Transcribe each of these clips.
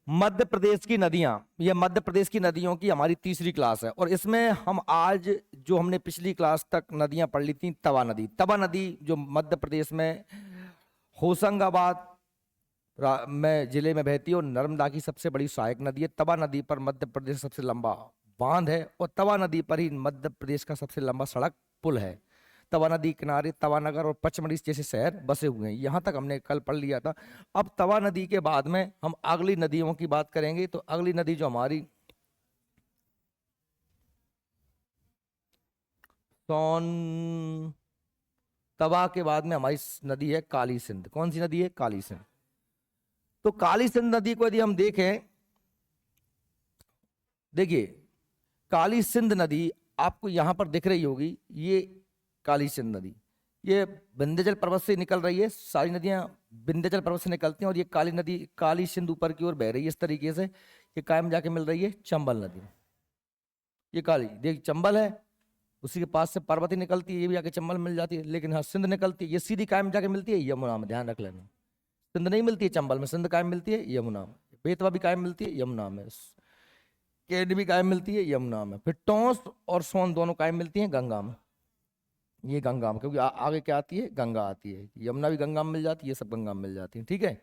मध्य प्रदेश की नदियां, ये मध्य प्रदेश की नदियों की हमारी तीसरी क्लास है और इसमें हम आज जो हमने पिछली क्लास तक नदियां पढ़ ली थी, तवा नदी जो मध्य प्रदेश में होशंगाबाद में जिले में बहती है और नर्मदा की सबसे बड़ी सहायक नदी है। तवा नदी पर मध्य प्रदेश का सबसे लंबा बांध है और तवा नदी पर ही मध्य प्रदेश का सबसे लंबा सड़क पुल है। तवा नदी किनारे तवानगर और पचमढ़ी जैसे शहर बसे हुए हैं। यहां तक हमने कल पढ़ लिया था। अब तवा नदी के बाद में हम अगली नदियों की बात करेंगे। तो अगली नदी जो हमारी सोन तवा के बाद में हमारी नदी है काली सिंध। कौन सी नदी है? काली सिंध। तो काली सिंध नदी को यदि हम देखें, देखिए काली सिंध नदी आपको यहां पर दिख रही होगी। ये काली सिंध नदी ये विंध्याचल पर्वत से निकल रही है। सारी नदियां विंध्याचल पर्वत से निकलती हैं और ये काली नदी काली सिंध ऊपर की ओर बह रही है इस तरीके से। ये कायम जाके मिल रही है चंबल नदी। ये काली देख चंबल है, उसी के पास से पार्वती निकलती है, ये भी आके चंबल मिल जाती है। लेकिन हाँ सिंध निकलती है, ये सीधी कायम जाके मिलती है यमुना में। ध्यान रख लेना, सिंध नहीं मिलती है चंबल में, सिंध कायम मिलती है यमुना में। बेतवा भी कायम मिलती है यमुना में, केड भी कायम मिलती है यमुना में। फिर टोंस और सोन दोनों कायम मिलती हैं गंगा में। ये गंगा में, क्योंकि आगे क्या आती है? गंगा आती है। यमुना भी गंगा में मिल जाती है, ये सब गंगा में मिल जाती है। ठीक है,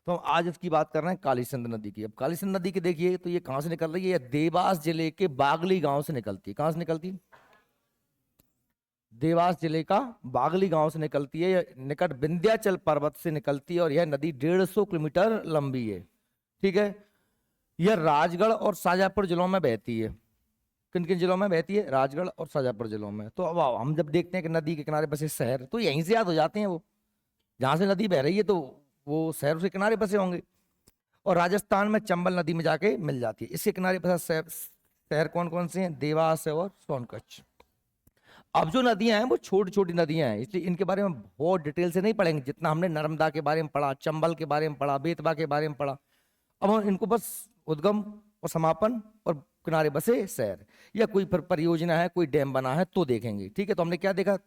तो हम आज इसकी बात कर रहे हैं काली सिंध नदी की। अब काली सिंध नदी की देखिए तो ये कहाँ से निकल रही है? देवास जिले के बागली गांव से निकलती है। कहाँ से निकलती है? देवास जिले का बागली गांव से निकलती है। यह निकट विंध्याचल पर्वत से निकलती है और यह नदी 150 किलोमीटर लंबी है। ठीक है, यह राजगढ़ और शाजापुर जिलों में बहती है। किन किन जिलों में बहती है? राजगढ़ और शाजापुर जिलों में। तो अब हम जब देखते हैं कि नदी के किनारे बसे शहर, तो यहीं से याद हो जाते हैं वो, जहां से नदी बह रही है तो वो शहर के किनारे बसे होंगे। और राजस्थान में चंबल नदी में जाके मिल जाती है। इसके किनारे बसा शहर शहर कौन कौन से हैं? देवास है और सोनकच्छ। अब जो नदियां हैं वो छोटी छोटी नदियां हैं, इसलिए इनके बारे में बहुत डिटेल से नहीं पढ़ेंगे। जितना हमने नर्मदा के बारे में पढ़ा, चंबल के बारे में पढ़ा, बेतवा के बारे में पढ़ा, अब हम इनको बस उद्गम और समापन और किनारे बसे शहर या कोई परियोजना है, कोई डैम बना है तो देखेंगे। ठीक है, तो हमने क्या देखा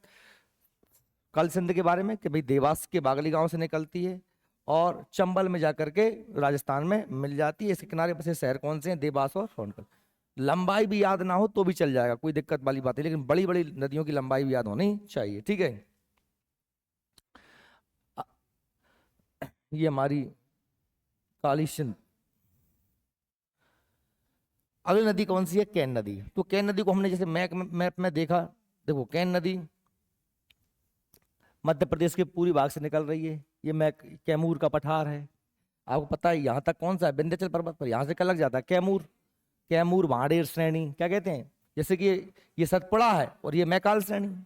कल सिंध के बारे में कि भाई देवास के बागली गांव से निकलती है और चंबल में जाकर के राजस्थान में मिल जाती है। इसके किनारे बसे शहर कौन से हैं? देवास और सोनकच्छ। लंबाई भी याद ना हो तो भी चल जाएगा, कोई दिक्कत वाली बात है, लेकिन बड़ी बड़ी नदियों की लंबाई भी याद होनी चाहिए। ठीक है, अ- ये हमारी काली सिंध। अगली नदी कौन सी है? कैन नदी। तो कैन नदी को हमने जैसे मैप में देखा, देखो कैन नदी मध्य प्रदेश के पूरी भाग से निकल रही है। ये मैं कैमूर का पठार है, आपको पता है। यहाँ तक कौन सा है? विंध्याचल पर्वत पर, यहाँ से क्या लग जाता है? कैमूर। कैमूर भांडेर श्रेणी क्या कहते हैं? जैसे कि ये सतपुड़ा है और ये मैकाल श्रेणी,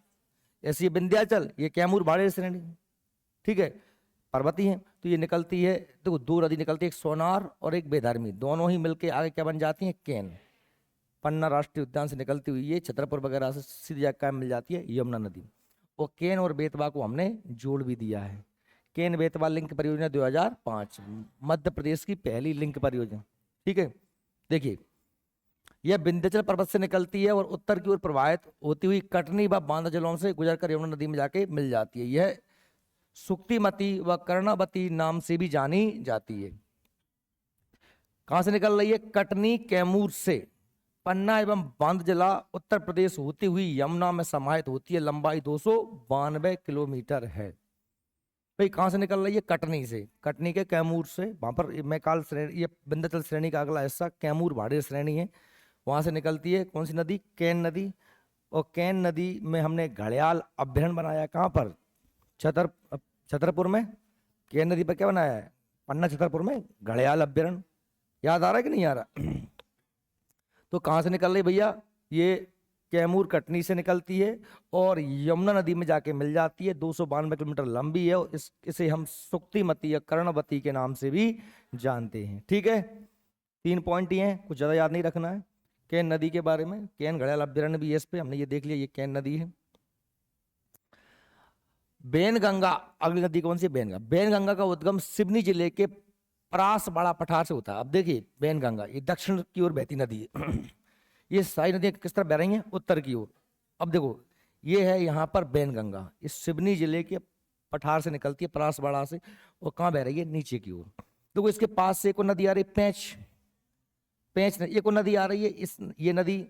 ऐसे ये विंध्याचल, ये कैमूर भांडेर श्रेणी। ठीक है, पर्वती है। तो ये निकलती है, देखो दो नदी निकलती है, एक सोनार और एक बेधर्मी, दोनों ही मिलके आगे क्या बन जाती है? कैन। पन्ना राष्ट्रीय उद्यान से निकलती हुई ये छतरपुर वगैरह से सीधी जाकर मिल जाती है यमुना नदी। और केन और बेतवा को हमने जोड़ भी दिया है। केन बेतवा लिंक परियोजना 2005 मध्य प्रदेश की पहली लिंक परियोजना। ठीक है, देखिए यह विंध्याचल पर्वत से निकलती है और उत्तर की ओर प्रवाहित होती हुई कटनी व बांदा जिलों से गुजरकर यमुना नदी में जाके मिल जाती है। यह सुक्तिमती व कर्णावती नाम से भी जानी जाती है। कहां से निकल रही है? कटनी कैमूर से पन्ना एवं बांध जिला उत्तर प्रदेश होती हुई यमुना में समाहित होती है। लंबाई 292 किलोमीटर है। भाई कहां से निकल रही है? कटनी से, कटनी के कैमूर से। वहां पर मैकाल श्रेणी, ये विंध्याचल श्रेणी का अगला हिस्सा कैमूर भाड़ेर श्रेणी है, वहां से निकलती है कौन सी नदी? कैन नदी। और कैन नदी में हमने घड़ियाल अभ्यारण्य बनाया। कहाँ पर? छतर छतरपुर में। कैन नदी पर क्या बनाया है? पन्ना छतरपुर में घड़ियाल अभ्यारण्य। याद आ रहा है कि नहीं आ रहा? तो कहाँ से निकल रही भैया? ये कैमूर कटनी से निकलती है और यमुना नदी में जाके मिल जाती है। 292 किलोमीटर लंबी है और इसे हम सुक्तिमती या कर्णवती के नाम से भी जानते हैं। ठीक है, 3 पॉइंट ये हैं, कुछ ज्यादा याद नहीं रखना है। कैन नदी के बारे में, कैन घड़ियाल अभ्यारण्य भी है इस पे, हमने ये देख लिया, ये कैन नदी है। बेनगंगा अगली नदी कौन सी है? बेनगंगा। बेनगंगा का उद्गम सिवनी जिले के परास बड़ा पठार से होता है। अब देखिए बेनगंगा ये दक्षिण की ओर बहती नदी है। ये सारी नदियां किस तरफ बह रही हैं? उत्तर की ओर। अब देखो ये है यहाँ पर बेनगंगा, इस सिवनी जिले के पठार से निकलती है, परासवाड़ा से, और कहाँ बह रही है? नीचे की ओर। देखो इसके पास से एक और नदी आ रही है, पेंच, पेंच एक और नदी आ रही है, इस ये नदी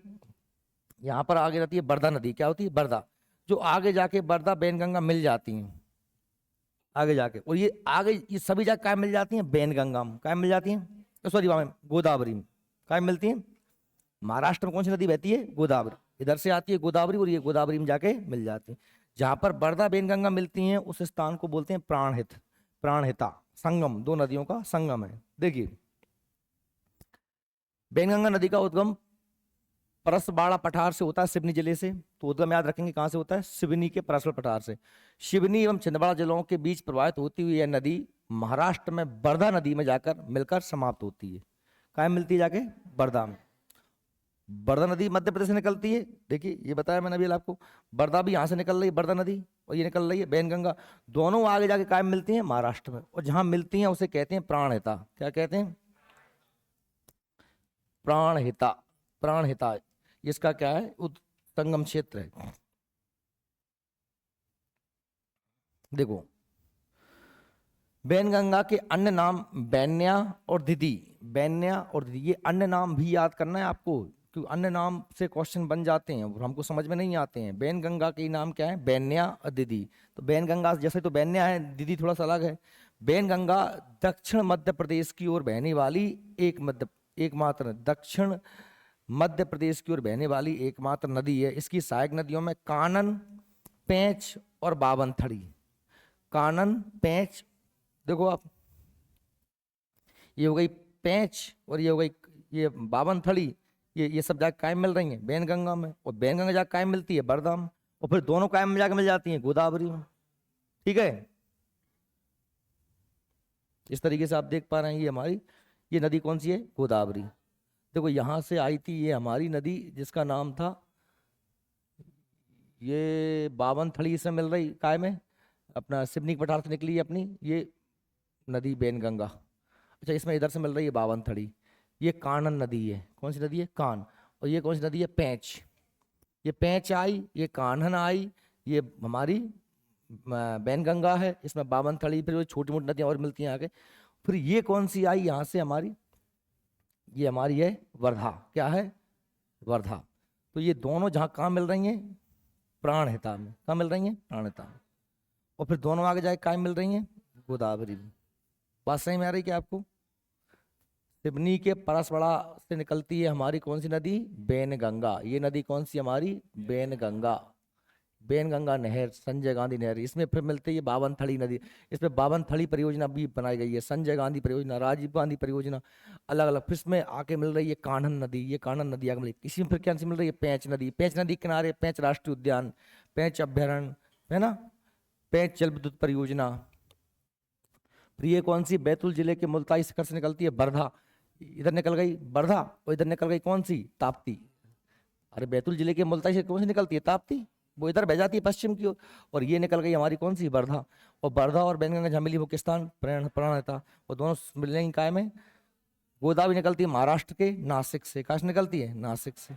यहाँ पर आगे रहती है बरदा नदी, क्या होती है बरदा, जो आगे जाके बरदा बैनगंगा मिल जाती हैं आगे जाके, और ये आगे ये सभी जगह क्या मिल जाती हैं, बैनगंगा में क्या मिल जाती हैं, सॉरी वहां में गोदावरी में क्या मिलती हैं। महाराष्ट्र में कौन सी नदी बहती है, गोदावरी, इधर से आती है गोदावरी और ये गोदावरी में जाके मिल जाती है। जहां पर बरदा बैनगंगा मिलती हैं उस स्थान को बोलते हैं प्राणहित, प्राणहिता, संगम, दो नदियों का संगम है। देखिए बैनगंगा नदी का उद्गम परसबाड़ा पठार से होता है, सिवनी जिले से, तो उद्गम याद रखेंगे कहां से होता है, सिवनी के परसबाड़ा पठार से। सिवनी एवं छिंदवाड़ा जिलों के बीच प्रवाहित होती हुई यह नदी महाराष्ट्र में बरधा नदी में जाकर मिलकर समाप्त होती है। कहाँ मिलती है जाके, बरधा में। बरधा नदी मध्य प्रदेश से निकलती है, देखिए ये बताया मैंने अभी आपको, बरधा भी यहाँ से निकल रही है बरधा नदी, और ये निकल रही है बैनगंगा, दोनों आगे जाके कायम मिलती हैं महाराष्ट्र में, और जहां मिलती हैं उसे कहते हैं प्राणहिता। क्या कहते हैं, प्राणहिता, प्राणहिता, इसका क्या है, संगम क्षेत्र है। देखो बैनगंगा के अन्य नाम बैन्या और दिदी, बैन्या और दिदी, ये अन्य नाम भी याद करना है आपको, क्योंकि अन्य नाम से क्वेश्चन बन जाते हैं और हमको समझ में नहीं आते हैं। बैनगंगा के नाम क्या है, बैन्या और दिदी। तो बैनगंगा जैसे तो बैन्या है, दिदी थोड़ा सा अलग है। बैनगंगा दक्षिण मध्य प्रदेश की ओर बहने वाली एकमात्र दक्षिण मध्य प्रदेश की ओर बहने वाली एकमात्र नदी है। इसकी सहायक नदियों में कानन, पेंच और बावनथड़ी। कानन, पेंच, देखो आप, ये हो गई पेंच और ये हो गई ये बावनथड़ी, ये सब जाके कायम मिल रही हैं बैनगंगा में, और बैनगंगा जाके कायम मिलती है बरदा में, और फिर दोनों कायम में जाके मिल जाती हैं गोदावरी में। ठीक है, इस तरीके से आप देख पा रहे हैं, ये हमारी ये नदी कौन सी है, गोदावरी। देखो यहां से आई थी ये हमारी नदी जिसका नाम था, ये बावनथड़ी से मिल रही काय में, अपना सिवनी के पठार से निकली है अपनी ये नदी बैनगंगा। अच्छा इसमें इधर से मिल रही है बावनथड़ी, ये कानन नदी है, कौन सी नदी है, कान, और ये कौन सी नदी है, पेंच। ये पेंच आई, ये कान्हन आई, ये हमारी बैनगंगा है, इसमें बावनथड़ी, फिर छोटी मोटी नदियां और मिलती हैं आगे। फिर ये कौन सी आई यहाँ से हमारी, ये हमारी है वर्धा, क्या है, वर्धा। तो ये दोनों जहाँ कहाँ मिल रही हैं, प्राणहिता में, कहाँ मिल रही हैं, प्राणहिता में, और फिर दोनों आगे जाके कहाँ मिल रही हैं, गोदावरी में। बात सही में आ रही क्या आपको। सिवनी के परसवाड़ा से निकलती है हमारी कौन सी नदी, बैनगंगा। ये नदी कौन सी हमारी, बैनगंगा, बैनगंगा नहर, संजय गांधी नहर। इसमें फिर मिलती है बावनथड़ी नदी, इसमें बावनथड़ी परियोजना भी बनाई गई है, संजय गांधी परियोजना, राजीव गांधी परियोजना, अलग अलग। फिर इसमें आके मिल रही है कान्हन नदी, ये कान्हन नदी आगे मिली। इसी में फिर क्या मिल रही है, पेंच नदी, पेंच नदी के किनारे पेंच राष्ट्रीय उद्यान, पेंच अभ्यारण्य है ना, पेंच जल विद्युत परियोजना। फिर ये कौन सी, बैतूल जिले के मुल्ताई शिखर से निकलती है बरधा, इधर निकल गई बरधा, और इधर निकल गई कौन सी, ताप्ती। अरे बैतूल जिले के मुल्ताई से कौन सी निकलती है, ताप्ती, वो इधर बह जाती है पश्चिम की ओर, और ये निकल गई हमारी कौन सी, बरधा। और बरधा और बैनगंगा जहाँ मिली वो किस स्थान, प्राणहिता, और दोनों मिलेंगी काय में, गोदावरी निकलती है महाराष्ट्र के नासिक से, कहाँ से निकलती है, नासिक से।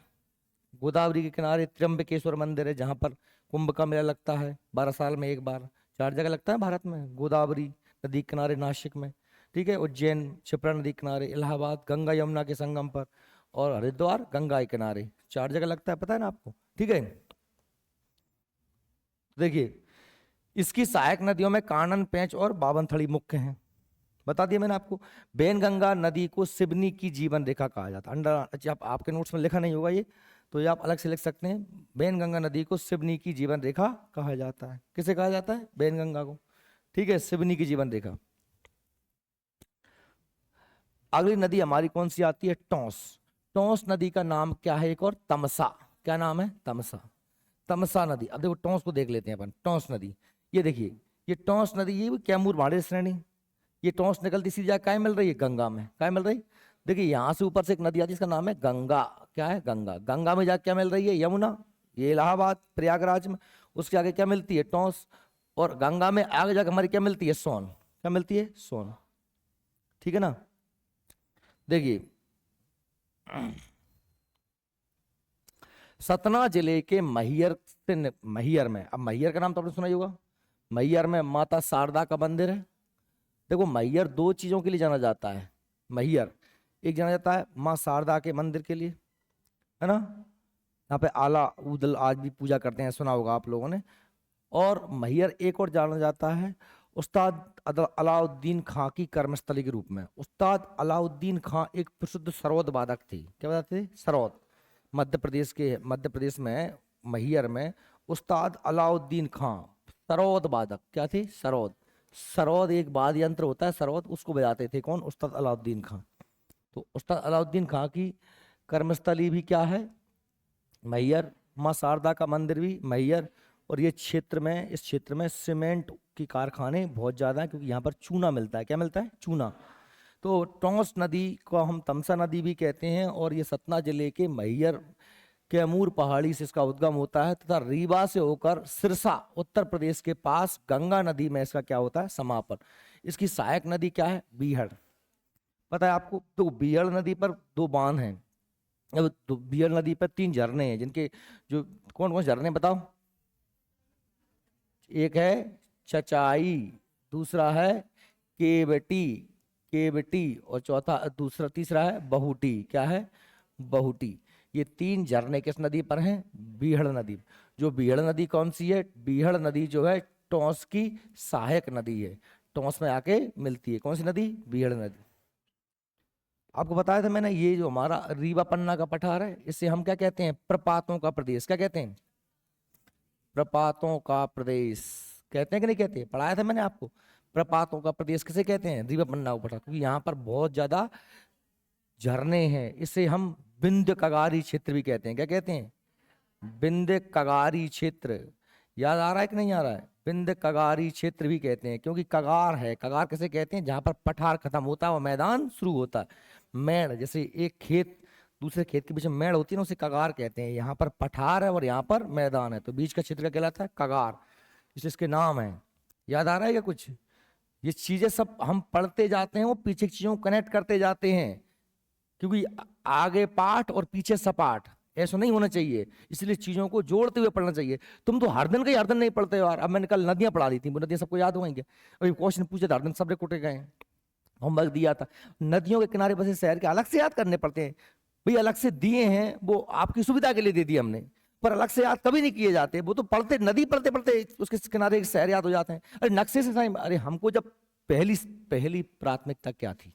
गोदावरी के किनारे त्र्यंबकेश्वर मंदिर है जहाँ पर कुंभ का मेला लगता है 12 साल में एक बार, 4 जगह लगता है भारत में, गोदावरी नदी के किनारे नासिक में, ठीक है, उज्जैन क्षिप्रा नदी किनारे, इलाहाबाद गंगा यमुना के संगम पर, और हरिद्वार गंगा के किनारे, 4 जगह लगता है, पता है ना आपको। ठीक है, देखिए इसकी सहायक नदियों में कानन, पेंच और बावनथड़ी मुख्य हैं, बता दिया मैंने आपको। बैनगंगा नदी को सिवनी की जीवन रेखा कहा जाता है। अंडर, अच्छा आपके नोट्स में लिखा नहीं होगा ये, तो ये आप अलग से लिख सकते हैं, बैनगंगा नदी को सिवनी की जीवन रेखा कहा जाता है। किसे कहा जाता है, बैनगंगा को, ठीक है, सिवनी की जीवन रेखा। अगली नदी हमारी कौन सी आती है, टोंस। टोंस नदी का नाम क्या है एक और, तमसा, क्या नाम है, तमसा, तमसा नदी। अब देखो टोंस को देख लेते हैं अपन, टोंस नदी, ये देखिए ये टोंस नदी, ये कैमूर भांडेर श्रेणी, ये टोंस निकलती सीधी जाके काय मिल रही है, गंगा में, काय मिल रही, देखिए यहाँ से ऊपर से एक नदी आती है, इसका नाम है गंगा, क्या है, गंगा। गंगा में जाके क्या मिल रही है, यमुना, ये इलाहाबाद प्रयागराज में, उसके आगे क्या मिलती है, टोंस, और गंगा में आगे जाके हमारी क्या मिलती है, सोन, क्या मिलती है, सोन, ठीक है ना। देखिए सतना जिले के मैहर से मैहर में, अब मैहर का नाम तो आपने सुना ही होगा, मैहर में माता शारदा का मंदिर है, देखो मैहर दो चीजों के लिए जाना जाता है। मैहर एक जाना जाता है माँ शारदा के मंदिर के लिए, है ना, यहाँ पे आला उदल आज भी पूजा करते हैं, सुना होगा आप लोगों ने। और मैहर एक और जाना जाता है उस्ताद अलाउद्दीन खां की कर्मस्थली के रूप में। उस्ताद अलाउद्दीन खां एक प्रसिद्ध सरोद वादक थे। क्या बताते थे? सरोद। मध्य प्रदेश में मैहर में उस्ताद अलाउद्दीन खां सरोद वादक क्या थे? सरोद। सरोद एक वाद्य यंत्र होता है, सरोद, उसको बजाते थे कौन? उस्ताद अलाउद्दीन खां। तो उस्ताद अलाउद्दीन खां की कर्मस्थली भी क्या है? मैहर। माँ शारदा का मंदिर भी मैहर। और ये क्षेत्र में, इस क्षेत्र में सीमेंट की कारखाने बहुत ज्यादा हैं, क्योंकि यहाँ पर चूना मिलता है। क्या मिलता है? चूना। तो टोंस नदी को हम तमसा नदी भी कहते हैं, और ये सतना जिले के मैहर कैमूर पहाड़ी से इसका उद्गम होता है, तथा रीवा से होकर सिरसा उत्तर प्रदेश के पास गंगा नदी में इसका क्या होता है? समापन। इसकी सहायक नदी क्या है? बीहड़। पता है आपको? तो बीहड़ नदी पर दो बांध हैं। अब तो बीहड़ नदी पर तीन झरने हैं, जिनके जो कौन कौन झरने बताओ? एक है चचाई, दूसरा है केवटी, केवटी, और चौथा दूसरा तीसरा है बहुटी। क्या है? बहुटी। ये तीन झरने किस नदी पर हैं? बीहड़ नदी। जो बीहड़ नदी कौन सी है? बीहड़ नदी जो है टोंस की सहायक नदी है, टोंस में आके मिलती है। कौन सी नदी? बीहड़ नदी। आपको बताया था मैंने, ये जो हमारा रीवा पन्ना का पठार है, इसे हम क्या कहते हैं? प्रपातों का प्रदेश। क्या कहते हैं? प्रपातों का प्रदेश कहते हैं कि नहीं कहते? पढ़ाया था मैंने आपको। प्रपातों का प्रदेश किसे कहते हैं? रीवा पन्ना को पठार, क्योंकि यहाँ पर बहुत ज्यादा झरने हैं। इसे हम विंध्य कगारी क्षेत्र भी कहते हैं। क्या कहते हैं? विंध्य कगारी क्षेत्र। याद आ रहा है कि नहीं आ रहा है? विंध्य कगारी क्षेत्र भी कहते हैं, क्योंकि कगार है। कगार किसे कहते हैं? जहां पर पठार खत्म होता है और मैदान शुरू होता है। मेड़, जैसे एक खेत दूसरे खेत के बीच में मेड़ होती है ना, उसे कगार कहते हैं। यहाँ पर पठार है और यहाँ पर मैदान है, तो बीच का क्षेत्र का कहलाता है कगार, जिससे इसके नाम है। याद आ रहा है क्या कुछ? ये चीजें सब हम पढ़ते जाते हैं, वो पीछे की चीजों को कनेक्ट करते जाते हैं, क्योंकि आगे पाठ और पीछे सपाट ऐसा नहीं होना चाहिए, इसलिए चीजों को जोड़ते हुए पढ़ना चाहिए। तुम तो हर दिन का हर दिन नहीं पढ़ते हो यार। अब मैंने कल नदियां पढ़ा दी थी, वो नदियां सबको याद होंगी क्या? अभी क्वेश्चन पूछे तो हर दिन सब रिकॉर्ड गए, होमवर्क दिया था। नदियों के किनारे बसे शहर के अलग से याद करने पड़ते हैं। भाई अलग से दिए हैं, वो आपकी सुविधा के लिए दे दिए हमने, पर अलग से याद कभी नहीं किए जाते। वो तो पढ़ते, नदी पढ़ते पढ़ते उसके किनारे एक शहर याद हो जाते हैं। अरे नक्शे से साईं, अरे हमको जब पहली पहली प्राथमिकता क्या थी?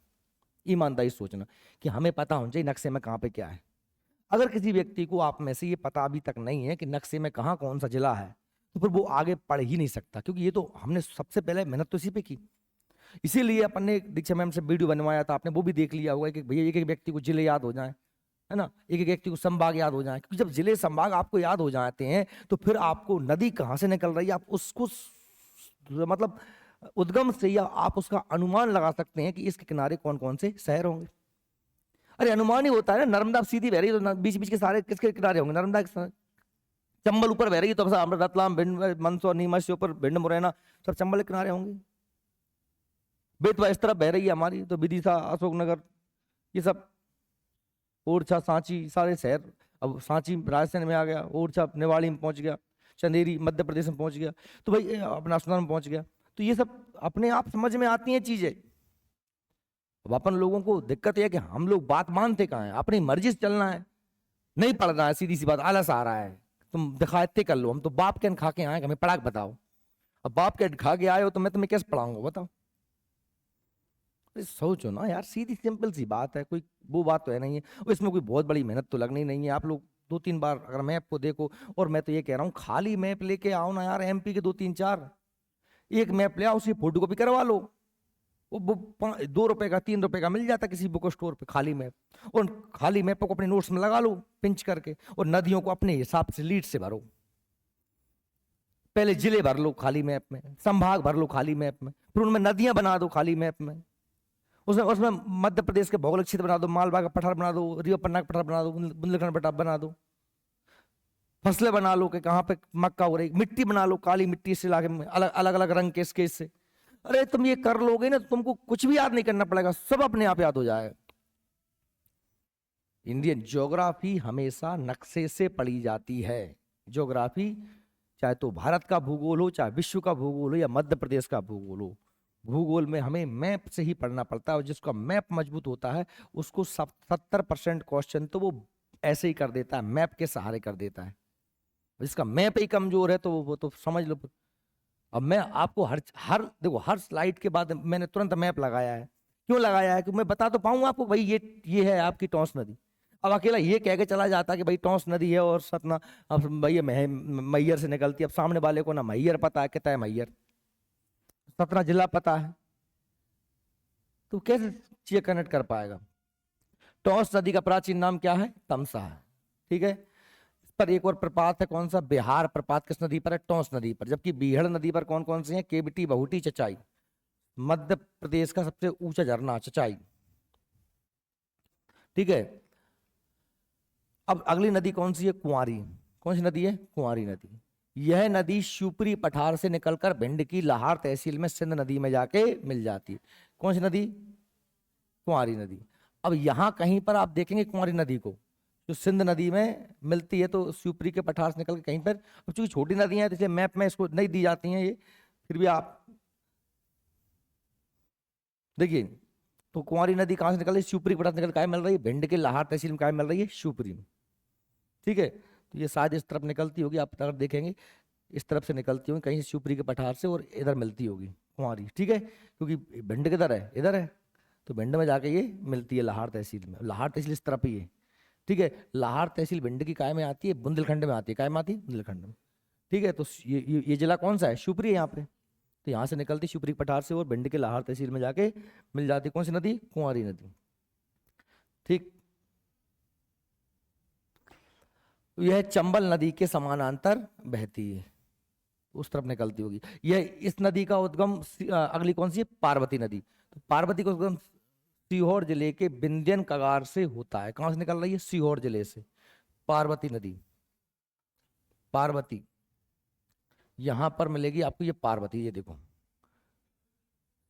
ईमानदारी सोचना कि हमें पता होना चाहिए नक्शे में कहाँ पे क्या है। अगर किसी व्यक्ति को आप में से ये पता अभी तक नहीं है कि नक्शे में कहाँ कौन सा जिला है, तो फिर वो आगे पढ़ ही नहीं सकता, क्योंकि ये तो हमने सबसे पहले मेहनत तो इसी पे की। इसीलिए अपन ने दीक्षा मैम से वीडियो बनवाया था, आपने वो भी देख लिया होगा, कि भैया एक एक व्यक्ति को जिले याद हो जाए, है ना, एक एक व्यक्ति को संभाग याद हो जाए। क्योंकि जब जिले संभाग आपको याद हो जाते हैं, तो फिर आपको नदी कहाँ से निकल रही है आप उसको मतलब उद्गम से या आप उसका अनुमान लगा सकते हैं कि इसके किनारे कौन कौन से शहर होंगे। अरे अनुमान ही होता है ना। नर्मदा सीधी बह रही है तो बीच बीच के सारे किसके किनारे होंगे? नर्मदा के चंबल ऊपर बह रही है तो रतलाम, भिंड, मंदसौर, नीमच से ऊपर भिंड, मुरैना, सब चंबल के किनारे होंगे। बेतवा इस तरफ बह रही है हमारी, तो विदिशा, अशोकनगर, ये सब, ओरछा, सांची, सारे शहर। अब सांची राजस्थान में आ गया, ओरछा निवाड़ी में पहुंच गया, चंदेरी मध्य प्रदेश में पहुंच गया, तो भाई अपना सुनार में पहुंच गया। तो ये सब अपने आप समझ में आती हैं चीजें। अब अपन लोगों को दिक्कत यह है कि हम लोग बात मानते कहाँ है, अपनी मर्जी से चलना है, नहीं पढ़ना है, सीधी सी बात, आलस आ रहा है। तुम दिखाते कर लो, हम तो बाप के खा के आए, हमें पढ़ा के बताओ। अब बाप के खा के आए हो तो मैं तुम्हें कैसे पढ़ाऊंगा बताओ? सोचो ना यार, सीधी सिंपल सी बात है, कोई वो बात तो है नहीं है। और इसमें कोई बहुत बड़ी मेहनत तो लगनी नहीं है। आप लोग दो तीन बार अगर मैप को देखो, और मैं तो ये कह रहा हूँ खाली मैप लेके आओ ना यार, एमपी के दो तीन चार, एक मैप ले आओ, उसकी फोटो कॉपी करवा लो, वो 2 रुपए का 3 रुपए का मिल जाता किसी बुक स्टोर पे खाली मैप। और खाली मैप को अपने नोट्स में लगा लो पिंच करके, और नदियों को अपने हिसाब से लीड से भरो। पहले जिले भर लो खाली मैप में, संभाग भर लो खाली मैप में, फिर उनमें नदियां बना दो खाली मैप में। उसमें उसमें मध्य प्रदेश के भौगोलिक क्षेत्र बना दो, मालवा का पठार बना दो, रीवा पन्ना का पठार बना दो, बुंदेलखंड पठार बना दो, फसलें बना लो कि कहाँ पे मक्का हो रही, मिट्टी बना लो, काली मिट्टी से इलाके में अलग अलग अलग रंग के इसके इससे। अरे तुम ये कर लोगे ना तो तुमको कुछ भी याद नहीं करना पड़ेगा, सब अपने आप याद हो जाएगा। इंडियन ज्योग्राफी हमेशा नक्शे से पढ़ी जाती है। ज्योग्राफी चाहे तो भारत का भूगोल हो, चाहे विश्व का भूगोल हो, या मध्य प्रदेश का भूगोल हो, भूगोल में हमें मैप से ही पढ़ना पड़ता है, और जिसका मैप मजबूत होता है उसको 70% क्वेश्चन तो वो ऐसे ही कर देता है, मैप के सहारे कर देता है। जिसका मैप ही कमजोर है तो वो तो समझ लो। अब मैं आपको हर हर देखो, हर स्लाइड के बाद मैंने तुरंत मैप लगाया है। क्यों लगाया है? कि मैं बता तो पाऊंगा आपको, भाई ये है आपकी टॉन्स नदी। अब अकेला ये कह के चला जाता कि भाई टॉन्स नदी है और सतना, अब भैया मैयर से निकलती है। अब सामने वाले को ना मैयर पता है, कहता है मैयर, सतना जिला पता है, तो कैसे चीजें कनेक्ट कर पाएगा? टॉन्स नदी का प्राचीन नाम क्या है? तमसा है। ठीक है। इस पर एक और प्रपात है, कौन सा? बिहार प्रपात। किस नदी पर है? टॉन्स नदी पर। जबकि बीहड़ नदी पर कौन कौन सी है? केवटी, बहुटी, चचाई। मध्य प्रदेश का सबसे ऊंचा झरना चचाई। ठीक है। अब अगली नदी कौन सी है? कुंवारी। कौन सी नदी है? कुंवारी नदी। यह नदी शिवपुरी पठार से निकलकर भिंड की लाहार तहसील में सिंध नदी में जाके मिल जाती है। कौन सी नदी? कुंवारी नदी। अब यहां कहीं पर आप देखेंगे कुंवारी नदी को, जो सिंध नदी में मिलती है, तो शिवपुरी के पठार से निकल के कहीं पर, अब चूंकि छोटी नदियां हैं तो इसलिए मैप में इसको नहीं दी जाती हैं ये, फिर भी आप देखिए। तो कुंवारी नदी कहां से निकल रही है? शिवपुरी के पठार से निकल के मिल रही है भिंड के लाहार तहसील में, कहाँ मिल रही है? शिवपुरी में। ठीक है। तो ये शायद इस तरफ निकलती होगी, आप अगर देखेंगे इस तरफ से निकलती होगी कहीं शिवपुरी के पठार से, और इधर मिलती होगी कुंवारी। ठीक है। क्योंकि भिंड किधर है? इधर है। तो भिंड में जाके ये मिलती है लाहार तहसील में। लाहार तहसील इस तरफ ही है। ठीक है। लाहार तहसील भिंड की काय में आती है? बुंदेलखंड में आती है। काय में आती है? बुंदेलखंड में। ठीक है। तो ये जिला कौन सा है? शिवपुरी है यहाँ पे। तो यहाँ से निकलती शिवपुरी के पठार से और भिंड के लाहार तहसील में जाके मिल जाती है। कौन सी नदी? कुंवारी नदी। ठीक। तो यह चंबल नदी के समानांतर बहती है, उस तरफ निकलती होगी। यह इस नदी का उद्गम अगली कौन सी है? पार्वती नदी। तो पार्वती का उद्गम सीहोर जिले के विंध्यन कगार से होता है। कहां से निकल रही है? सीहोर जिले से। पार्वती नदी, पार्वती यहां पर मिलेगी आपको, ये पार्वती, ये देखो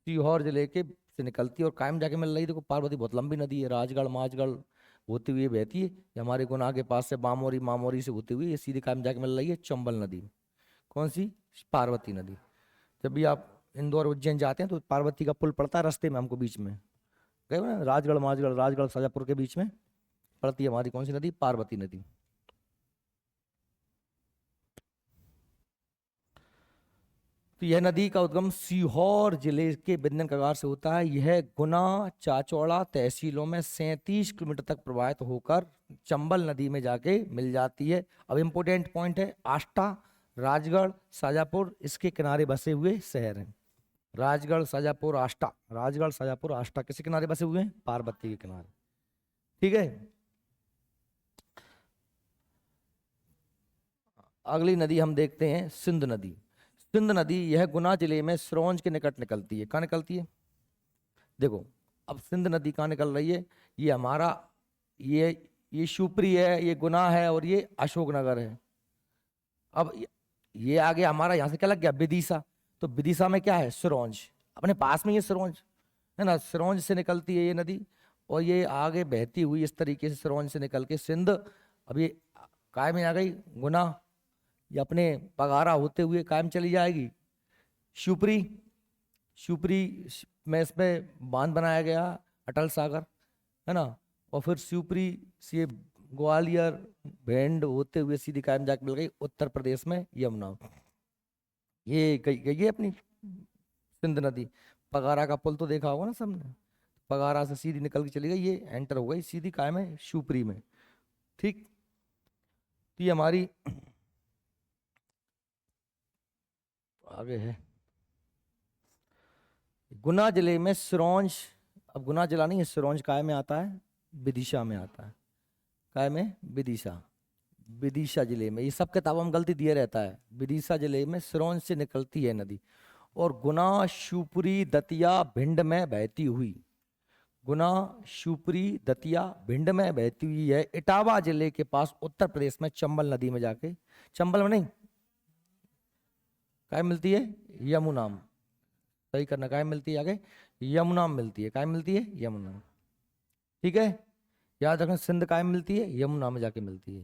सीहोर जिले के से निकलती है और कायम जाके मिल रही है। देखो पार्वती बहुत लंबी नदी है, राजगढ़ माजगढ़ होती हुई बहती है। ये हमारे गुना के पास से बामोरी, मामोरी से होती हुई ये सीधी कायम जाके मिल रही है चंबल नदी। कौन सी? पार्वती नदी। जब भी आप इंदौर उज्जैन जाते हैं तो पार्वती का पुल पड़ता है रास्ते में हमको, बीच में गए हो ना, राजगढ़ माजगढ़, राजगढ़ शाजापुर के बीच में पड़ती है हमारी कौन सी नदी? पार्वती नदी। तो यह नदी का उद्गम सीहोर जिले के बिंदन कगार से होता है। यह गुना, चाचौड़ा तहसीलों में 37 किलोमीटर तक प्रवाहित होकर चंबल नदी में जाके मिल जाती है। अब इंपोर्टेंट पॉइंट है, आष्टा, राजगढ़, शाजापुर इसके किनारे बसे हुए शहर हैं। राजगढ़, शाजापुर, आष्टा। राजगढ़, शाजापुर, आष्टा किसके किनारे बसे हुए हैं? पार्वती के किनारे। ठीक है। अगली नदी हम देखते हैं, सिंध नदी। सिंध नदी यह गुना जिले में सिरोंज के निकट निकलती है। कहाँ निकलती है? देखो, अब सिंध नदी कहाँ निकल रही है? ये हमारा, ये शिवपुरी है, ये गुना है, और ये अशोकनगर है। अब ये आ गया हमारा, यहाँ से क्या लग गया? विदिशा। तो विदिशा में क्या है? सिरोंज। अपने पास में ये सिरोंज है ना, सिरोंज से निकलती है ये नदी, और ये आगे बहती हुई इस तरीके से सिरोंज से निकल के सिंध, अब ये काय में आ गई? गुना। ये अपने पगारा होते हुए कायम चली जाएगी शिवपुरी। शिवपुरी में इसमें बांध बनाया गया, अटल सागर, है ना। और फिर शिवपुरी से ग्वालियर, भिंड होते हुए सीधी कायम जाके मिल गई उत्तर प्रदेश में यमुना। ये गई है अपनी सिंध नदी। पगारा का पुल तो देखा होगा ना सबने, पगारा से सीधी निकल के चली गई, ये एंटर हो गई सीधी कायम है शिवपुरी में। ठीक। तो ये हमारी आगे है गुना जिले में सिरोंज। अब गुना जिला नहीं है, सिरोंज काय में आता है? विदिशा में आता है। काय में? विदिशा। विदिशा जिले में, ये सब किताबों में गलती दिया रहता है। विदिशा जिले में सिरोंज से निकलती है नदी, और गुना, शिवपुरी, दतिया, भिंड में बहती हुई, गुना, शिवपुरी, दतिया, भिंड में बहती हुई है इटावा जिले के पास उत्तर प्रदेश में चंबल नदी में जाके, चंबल में नहीं, काय मिलती है? यमुना में। सही करना, काय मिलती है आगे? यमुना में मिलती है। काय मिलती है? यमुना में। ठीक है। याद रखना, सिंध काय में मिलती है? यमुना में जाके मिलती है।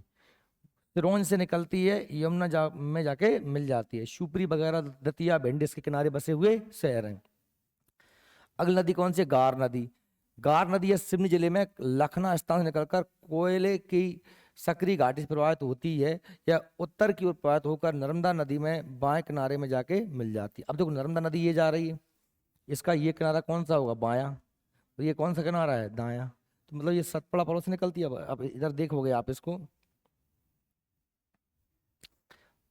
सिरोंज से निकलती है, यमुना में जाके मिल जाती है। शिवपुरी वगैरह, दतिया, भिंड इसके किनारे बसे हुए शहर हैं। अगली नदी कौन सी है? गार नदी। गार नदी है सिवनी जिले में लखना स्थान से निकलकर कोयले की सकरी घाटी से प्रवाहित होती है या उत्तर की ओर प्रवाहित होकर नर्मदा नदी में बाएं किनारे में जाके मिल जाती है। अब देखो नर्मदा नदी ये जा रही है, इसका ये किनारा कौन सा होगा? बायां। तो ये कौन सा किनारा है? दायां। तो मतलब ये सतपुड़ा पर्वत से निकलती है। अब इधर देखोगे आप इसको,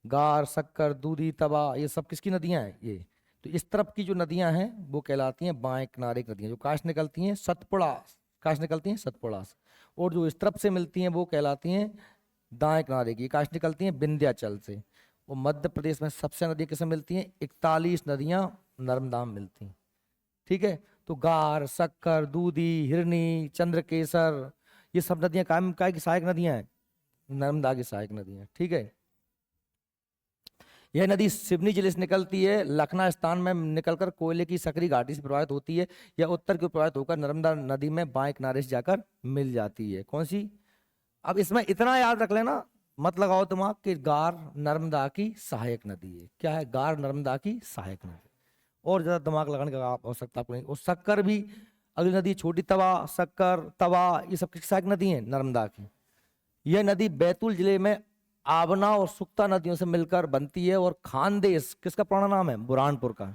गार, शक्कर, दूधी, तवा, ये सब किसकी नदियां हैं? ये। तो इस तरफ की जो नदियां हैं वो कहलाती हैं बाएं किनारे की नदियां, जो काश निकलती हैं सतपुड़ा, काश निकलती हैं सतपुड़ा से। और जो इस तरफ से मिलती हैं वो कहलाती हैं दाएं किनारे की, काश निकलती हैं विंध्याचल से। और मध्य प्रदेश में सबसे नदियां किससे मिलती हैं? 41 नदियां नर्मदा में मिलती हैं। ठीक है। तो गार, शक्कर, दूधी, हिरनी, चंद्रकेसर, ये सब नदियां काय की सहायक नदियां हैं? नर्मदा की सहायक नदियां हैं। ठीक है। यह नदी सिवनी जिले से निकलती है, लखना स्थान में निकलकर कोयले की सकरी घाटी से प्रवाहित होती है या उत्तर की ओर प्रवाहित होकर नर्मदा नदी में बाएं किनारे से जाकर मिल जाती है। कौन सी? अब इसमें इतना याद रख लेना, मत लगाओ दिमाग, कि गार नर्मदा की सहायक नदी है। क्या है? गार नर्मदा की सहायक नदी। और ज्यादा दिमाग लगाने का आवश्यकता आपको नहीं। और शक्कर भी अगली नदी, छोटी तवा, शक्कर, तवा, ये सब किस सहायक नदी है? नर्मदा की। यह नदी बैतूल जिले में आवना और सुक्ता नदियों से मिलकर बनती है। और खानदेश किसका पुराना नाम है? बुरहानपुर का।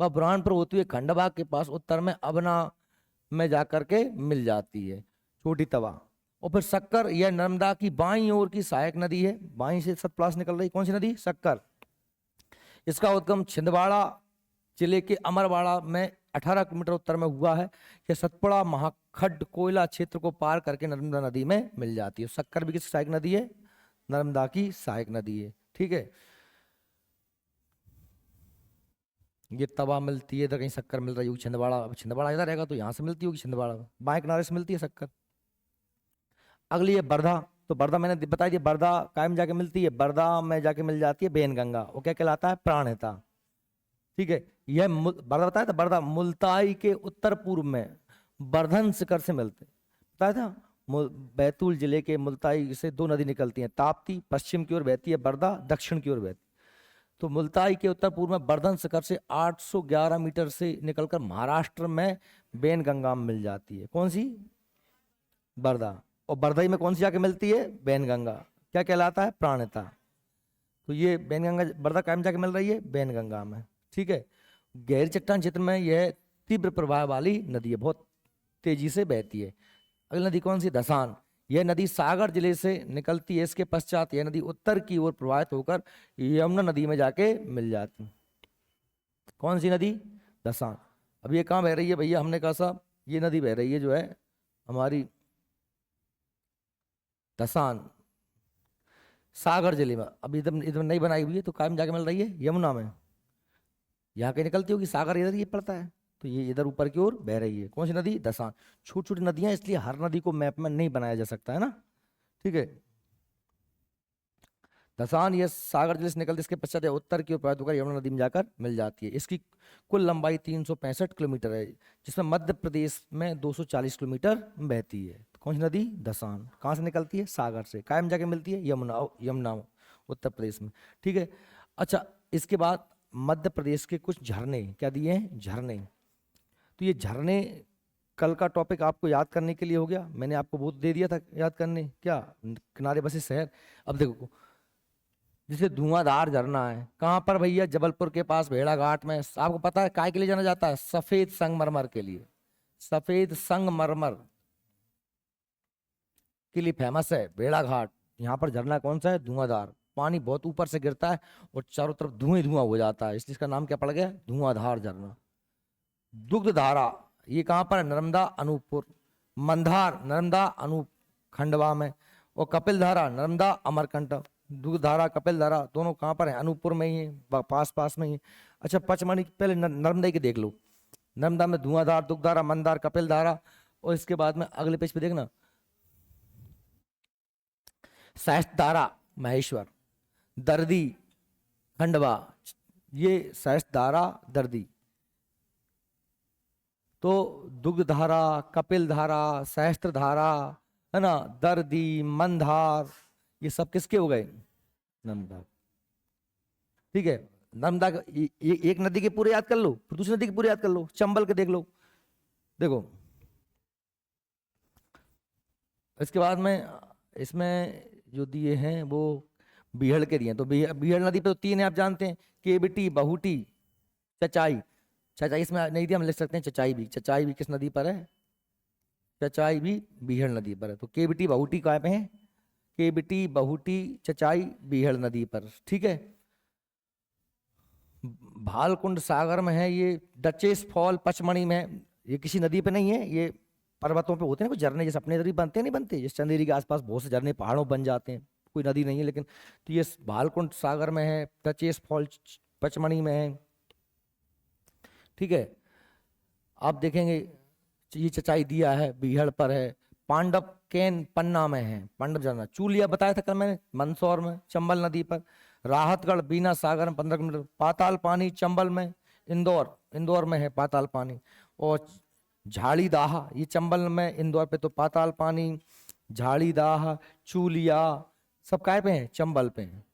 वह बुरहानपुर होती हुई खंडवा के पास उत्तर में अबना में जाकर के मिल जाती है, छोटी तवा। और फिर शक्कर, यह नर्मदा की बाईं ओर की सहायक नदी है, बाईं से सतप्लास निकल रही। कौन सी नदी? शक्कर। इसका उद्गम छिंदवाड़ा जिले के अमरवाड़ा में 18 किलोमीटर उत्तर में हुआ है। यह सतपुड़ा महाखड्ड कोयला क्षेत्र को पार करके नर्मदा नदी में मिल जाती है। शक्कर भी किस सहायक नदी है? नर्मदा की सहायक नदी है। ठीक है। ये तवा मिलती है इधर, कहीं शक्कर मिल रही होगी छिंदवाड़ा। अब छिंदवाड़ा इधर रहेगा तो यहाँ से मिलती होगी छिंदवाड़ा, बाएं किनारे से मिलती है शक्कर। अगली है बरधा। तो बरधा मैंने बता दिया, बरधा कायम जाके मिलती है, बरधा में जाके मिल जाती है बेनगंगा। वो क्या कहलाता है? प्राणहिता। ठीक है। यह बरधा बताया था, बरधा मुल्ताई के उत्तर पूर्व में बर्धन शिखर से मिलते, बताया था। बैतूल जिले के मुल्ताई से दो नदी निकलती हैं, ताप्ती पश्चिम की ओर बहती है, बरधा दक्षिण की ओर बहती। तो मुल्ताई के उत्तर पूर्व में बर्धन शिखर से 811 मीटर से निकलकर महाराष्ट्र में बेनगंगा में मिल जाती है। कौन सी? बरधा। और बरधई में कौन सी जाके मिलती है? बेनगंगा। क्या कहलाता है? प्राणहिता। तो ये बेनगंगा, बरधा कायम जाके मिल रही है बेनगंगा में। ठीक है। गहरी चट्टान क्षेत्र में यह तीव्र प्रवाह वाली नदी है, बहुत तेजी से बहती है। अगली नदी कौन सी? धसान। यह नदी सागर जिले से निकलती है। इसके पश्चात यह नदी उत्तर की ओर प्रवाहित होकर यमुना नदी में जाके मिल जाती है। कौन सी नदी? धसान। अब ये कहाँ बह रही है भैया? हमने कहा साहब ये नदी बह रही है जो है हमारी धसान, सागर जिले में। अब इधर इधर नहीं बनाई हुई है तो कायम जाके मिल रही है यमुना में। यहाँ कहीं निकलती होगी, सागर इधर ये पड़ता है, तो ये इधर ऊपर की ओर बह रही है। कौन सी नदी? धसान। छोटी छोटी नदियां, इसलिए हर नदी को मैप में नहीं बनाया जा सकता है ना। ठीक है। धसान ये सागर जिले से निकलती, इसके पश्चात यह उत्तर की ओर प्रवाहित होकर यमुना नदी में जाकर मिल जाती है। इसकी कुल लंबाई 365 किलोमीटर है, जिसमें मध्य प्रदेश में 240 किलोमीटर बहती है। तो कौन सी नदी? धसान। कहाँ से निकलती है? सागर से। कायम जाके मिलती है यमुना, यमुना उत्तर प्रदेश में। ठीक है। अच्छा, इसके बाद मध्य प्रदेश के कुछ झरने क्या दिए हैं? झरने। तो ये झरने कल का टॉपिक आपको याद करने के लिए हो गया, मैंने आपको बहुत दे दिया था याद करने, क्या किनारे बसे शहर। अब देखो, जैसे धुआंधार झरना है, कहाँ पर भैया? जबलपुर के पास भेड़ा घाट में। आपको पता है काय के लिए जाना जाता है? सफेद संगमरमर के लिए। सफेद संगमरमर के लिए फेमस है भेड़ा घाट। यहाँ पर झरना कौन सा है? धुआंधार। पानी बहुत ऊपर से गिरता है और चारों तरफ धुआं धुआं हो जाता है, इसलिए इसका नाम क्या पड़ गया? धुआंधार झरना। दुग्ध धारा, ये कहाँ पर है? नर्मदा अनूपपुर। मंदार नर्मदा अनूप खंडवा में। और कपिल धारा नर्मदा अमरकंटक। दुग्ध धारा कपिल धारा दोनों कहाँ पर है? अनूपपुर में ही है, पास पास में ही है। अच्छा, पचमढ़ी पहले नर्मदा की देख लो। नर्मदा में धुआंधार, दुग्ध धारा, मंदार, कपिल धारा। और इसके बाद में अगले पेज पे देखना, सहस्त्र धारा महेश्वर, दर्दी खंडवा। ये सहस्त्र धारा, दर्दी। तो दुग्ध धारा, कपिल धारा, सहस्त्र धारा, है ना, दर्दी, मंदार, ये सब किसके हो गए? नर्मदा। ठीक है। नर्मदा एक नदी के पूरे याद कर लो, फिर दूसरी नदी के पूरे याद कर लो, चंबल के देख लो। देखो इसके बाद में इसमें जो दिए हैं वो बीहड़ के दिए हैं। तो बीहड़ नदी पे तो तीन है, आप जानते हैं, केवटी, बहुटी, चचाई। चचाई इसमें नहीं दिया, हम लिख सकते हैं चचाई भी। चचाई भी किस नदी पर है? चचाई भी बीहड़ नदी पर है। तो केवटी बहुटी कहाँ पे है? केवटी बहुटी चचाई बीहड़ नदी पर, ठीक है। भालकुंड सागर में है ये। डचेस फॉल पचमणी में है। ये किसी नदी पे नहीं है, ये पर्वतों पे होते हैं कुछ झरने, जैसे अपने इधर ही बनते हैं, नहीं बनते, जैसे चंदेरी के आसपास बहुत से झरने पहाड़ों बन जाते हैं, कोई नदी नहीं है लेकिन। तो ये भालकुंड सागर में है, डचेस फॉल पचमणी में है, ठीक है। आप देखेंगे ये चचाई दिया है, बीहड़ पर है। पांडव केन पन्ना में है, पांडव झरना। चूलिया बताया था कल मैंने, मंदसौर में, चंबल नदी पर। राहतगढ़ बीना सागर में 15 किलोमीटर। पाताल पानी चंबल में, इंदौर, इंदौर में है पाताल पानी। और झाड़ीदाह ये चंबल में, इंदौर पे। तो पाताल पानी, झाड़ीदाह, चूलिया सब काय पे हैं? चंबल पे हैं।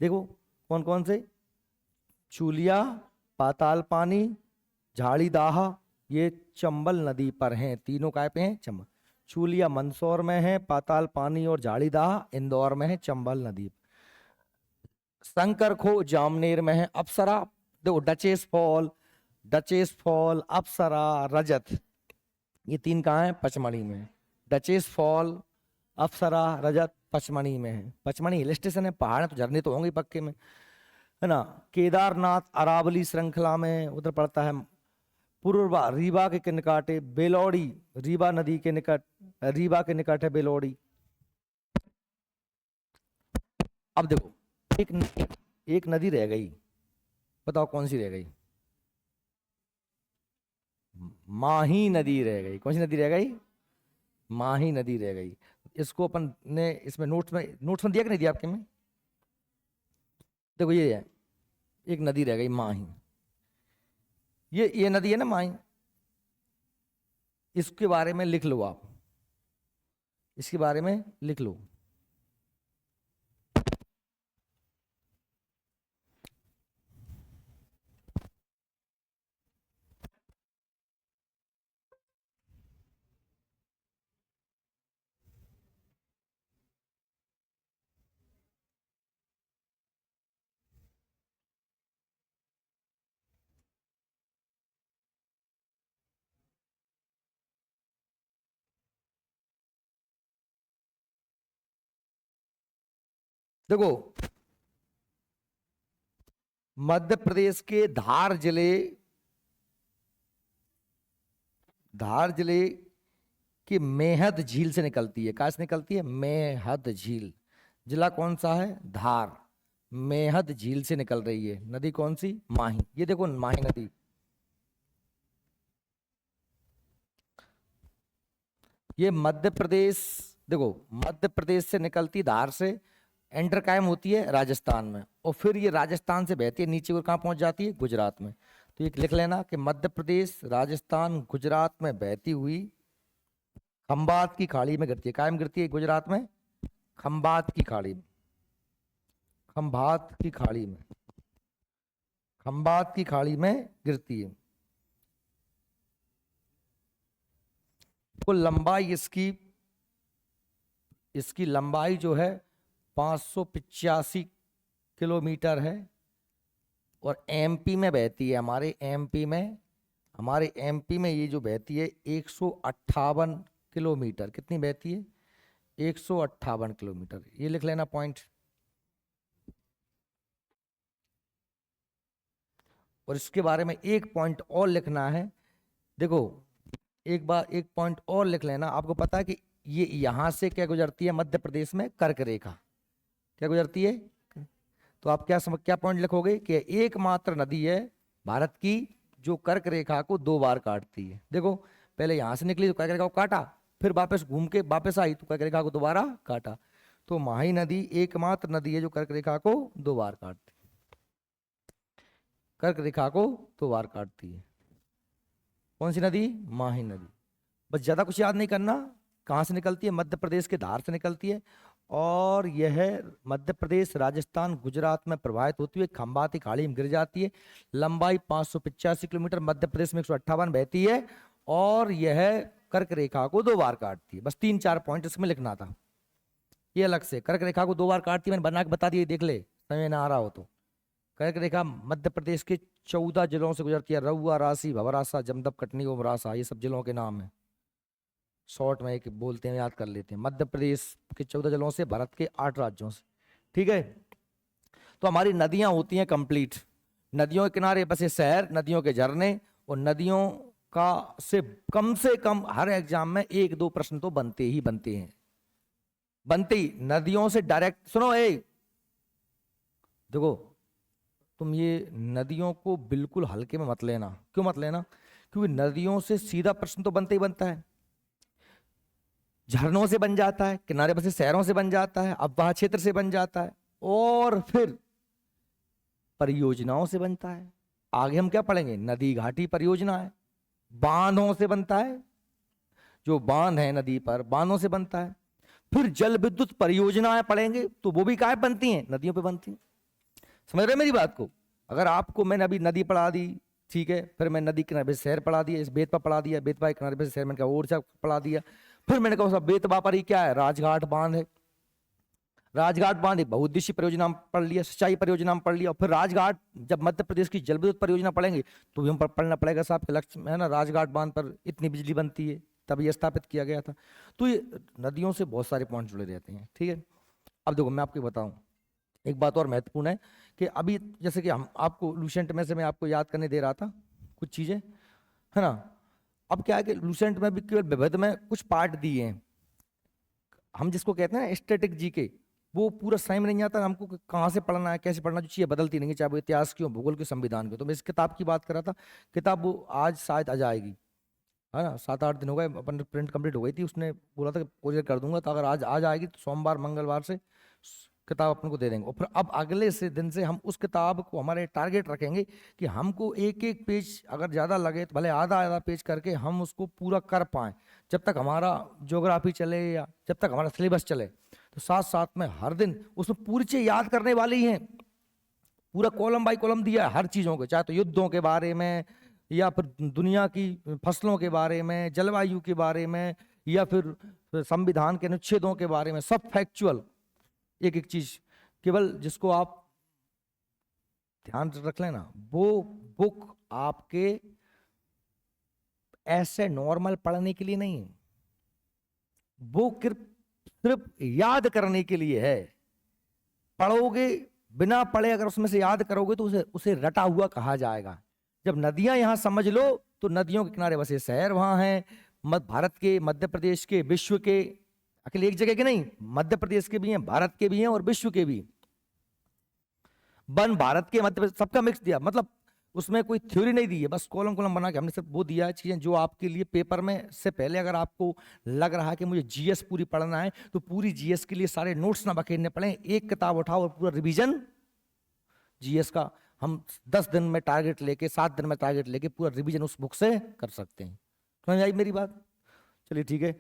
देखो कौन कौन से? चूलिया, पाताल पानी, झाड़ीदाह, ये चंबल नदी पर हैं। तीनों काय पे हैं? चंबल। चूलिया मंदसौर में है, पाताल पानी और झाड़ीदाह इंदौर में है, चंबल नदी पर। शंकर खो जामनेर में है। अप्सरा, देखो डचेस फॉल, डचेस फॉल, अप्सरा, रजत, ये तीन कहाँ है? पचमणी में। डचेस फॉल, अप्सरा, रजत पचमणी में है। पचमणी हिल स्टेशन है, पहाड़ है तो झरने तो होंगे पक्के में, है ना। केदारनाथ अरावली श्रृंखला में उधर पड़ता है। पूर्वा रीवा के निकट है बेलोड़ी, रीवा नदी के निकट, रीवा के निकट है बेलोड़ी। अब देखो एक नदी रह गई, बताओ कौन सी रह गई? माही नदी रह गई। कौन सी नदी रह गई? माही नदी रह गई। इसको अपन ने इसमें नोट्स में दिया कि नहीं दिया आपके में? देखो ये है, एक नदी रह गई माही। ये नदी है ना माही, इसके बारे में लिख लो आप, इसके बारे में लिख लो। देखो मध्य प्रदेश के धार जिले की मेहद झील से निकलती है। कहाँ से निकलती है? मेहद झील। जिला कौन सा है? धार। मेहद झील से निकल रही है नदी, कौन सी? माही। ये देखो माही नदी, ये मध्य प्रदेश, देखो मध्य प्रदेश से निकलती धार से, एंटर कायम होती है राजस्थान में, और फिर ये राजस्थान से बहती है नीचे और कहाँ पहुंच जाती है? गुजरात में। तो ये लिख लेना कि मध्य प्रदेश, राजस्थान, गुजरात में बहती हुई खंबात की खाड़ी में गिरती है। कायम गिरती है गुजरात में, खंबात की खाड़ी में, खंबात की खाड़ी में, खंबात की खाड़ी में गिरती है। कुल लंबाई इसकी लंबाई जो है 585 किलोमीटर है, और एमपी में बहती है। हमारे एमपी में ये जो बहती है 158 किलोमीटर। कितनी बहती है? 158 किलोमीटर। ये लिख लेना पॉइंट। और इसके बारे में एक पॉइंट और लिखना है। देखो एक पॉइंट और लिख लेना। आपको पता है कि ये यहां से क्या गुजरती है? मध्य प्रदेश में कर्क रेखा क्या गुजरती है? तो आप क्या पॉइंट लिखोगे? कि एकमात्र नदी है भारत की जो कर्क रेखा को 2 बार काटती है। देखो पहले यहां से निकली तो कर्क रेखा को काटा, फिर वापस घूम के वापस आई तो कर्क रेखा को दोबारा काटा। तो माही नदी एकमात्र नदी है जो कर्क रेखा को 2 बार काटती है, कर्क रेखा को 2 बार काटती है। कौन सी नदी? माही नदी। बस ज्यादा कुछ याद नहीं करना। कहाँ से निकलती है? मध्य प्रदेश के धार से निकलती है, और यह मध्य प्रदेश, राजस्थान, गुजरात में प्रवाहित होती हुई खंबाती खाड़ी में गिर जाती है। लंबाई 585 किलोमीटर, मध्य प्रदेश में 158 बहती है और यह कर्क रेखा को 2 बार काटती है। बस 3-4 पॉइंट इसमें लिखना था। ये अलग से कर्क रेखा को 2 बार काटती है, मैंने बना के बता दिया, देख ले समझ ना आ रहा हो तो। कर्क रेखा मध्य प्रदेश के 14 जिलों से गुजरती है। रउआ, राशि, भवरासा, जमदप, कटनी, उमरासा, ये सब जिलों के नाम है। शॉर्ट में एक बोलते हैं, याद कर लेते हैं। मध्य प्रदेश के 14 जिलों से, भारत के 8 राज्यों से। ठीक है, तो हमारी नदियां होती हैं कंप्लीट। नदियों के किनारे बसे शहर, नदियों के झरने, और नदियों का से कम हर एग्जाम में 1-2 प्रश्न तो बनते ही बनते हैं। बनते ही नदियों से डायरेक्ट। सुनो देखो, तुम ये नदियों को बिल्कुल हल्के में मत लेना। क्यों मत लेना? क्योंकि नदियों से सीधा प्रश्न तो बनते ही बनता है, झरनों से बन जाता है, किनारे बसे शहरों से बन जाता है, अफवाह क्षेत्र से बन जाता है, और फिर परियोजनाओं से बनता है। आगे हम क्या पढ़ेंगे? नदी घाटी परियोजना है। बांधों से बनता है, जो बांध है नदी पर, बांधों से बनता है। फिर जल विद्युत परियोजनाएं पढ़ेंगे, तो वो भी कहाँ बनती हैं? नदियों पे बनती हैं। समझ रहे मेरी बात को? अगर आपको मैंने अभी नदी पढ़ा दी, ठीक है, फिर मैं नदी किनारे पे शहर पढ़ा दिया, इस बेतवा पढ़ा दिया, बेतवा के किनारे पे शहर मैंने कहा ओरछा पढ़ा दिया, फिर मैंने कहा बेतवा पर ही क्या है? राजघाट बांध है। राजघाट बांध एक बहुउद्देशीय परियोजना में पढ़ लिया, सिंचाई परियोजना में पढ़ लिया। और फिर राजघाट, जब मध्य प्रदेश की जल विद्युत परियोजना पढ़ेंगे तो भी हम पढ़ना पड़ेगा साहब के लक्ष्य में, है ना, राजघाट बांध पर इतनी बिजली बनती है, तब ये स्थापित किया गया था। तो ये नदियों से बहुत सारे पॉइंट जुड़े रहते हैं। ठीक है, अब देखो मैं आपको बताऊं, एक बात और महत्वपूर्ण है कि अभी जैसे कि हम आपको लूसेंट में से मैं आपको याद करने दे रहा था कुछ चीजें, है ना। अब क्या है कि लूसेंट में भी केवल विविध में कुछ पार्ट दिए हैं, हम जिसको कहते हैं स्टैटिक जीके, वो पूरा सही में नहीं आता हमको कि कहाँ से पढ़ना है, कैसे पढ़ना। जो चीज़ें बदलती नहीं है, चाहे वो इतिहास की हो, भूगोल की, संविधान की। तो मैं इस किताब की बात कर रहा था, किताब वो आज शायद आ जाएगी, है ना। 7-8 दिन हो गए, अपन प्रिंट कंप्लीट हो गई थी, उसने बोला था कि कोरियर कर दूंगा, तो अगर आज आ जाएगी तो सोमवार मंगलवार से किताब अपन को दे देंगे। और फिर अब अगले से दिन से हम उस किताब को हमारे टारगेट रखेंगे कि हमको एक एक पेज अगर ज़्यादा लगे तो भले आधा आधा पेज करके हम उसको पूरा कर पाएँ। जब तक हमारा ज्योग्राफी चले या जब तक हमारा सिलेबस चले, तो साथ साथ में हर दिन उसमें पूरी चीज़ याद करने वाली हैं। पूरा कॉलम बाय कॉलम दिया है हर चीज़ों के, चाहे तो युद्धों के बारे में, या फिर दुनिया की फसलों के बारे में, जलवायु के बारे में, या फिर संविधान के अनुच्छेदों के बारे में, सब फैक्चुअल एक एक चीज। केवल जिसको आप ध्यान रख लेना, वो बुक आपके ऐसे नॉर्मल पढ़ने के लिए नहीं, वो सिर्फ याद करने के लिए है। पढ़ोगे, बिना पढ़े अगर उसमें से याद करोगे तो उसे उसे रटा हुआ कहा जाएगा। जब नदियां यहां समझ लो, तो नदियों के किनारे बसे शहर वहां हैं, भारत के, मध्य प्रदेश के, विश्व के, अकेले एक जगह के नहीं, मध्य प्रदेश के भी हैं, भारत के भी हैं और विश्व के भी। वन भारत के, मध्य प्रदेश, सबका मिक्स दिया, मतलब उसमें कोई थ्योरी नहीं दी है, बस कॉलम कॉलम बना के हमने सिर्फ वो दिया है चीजें जो आपके लिए पेपर में से पहले, अगर आपको लग रहा है कि मुझे जीएस पूरी पढ़ना है, तो पूरी जीएस के लिए सारे नोट्स ना बखेरने पड़े, एक किताब उठाओ और पूरा रिवीजन जीएस का हम 10 दिन में टारगेट लेके, 7 दिन में टारगेट लेके पूरा रिवीजन उस बुक से कर सकते हैं। समझ आई मेरी बात? चलिए ठीक है।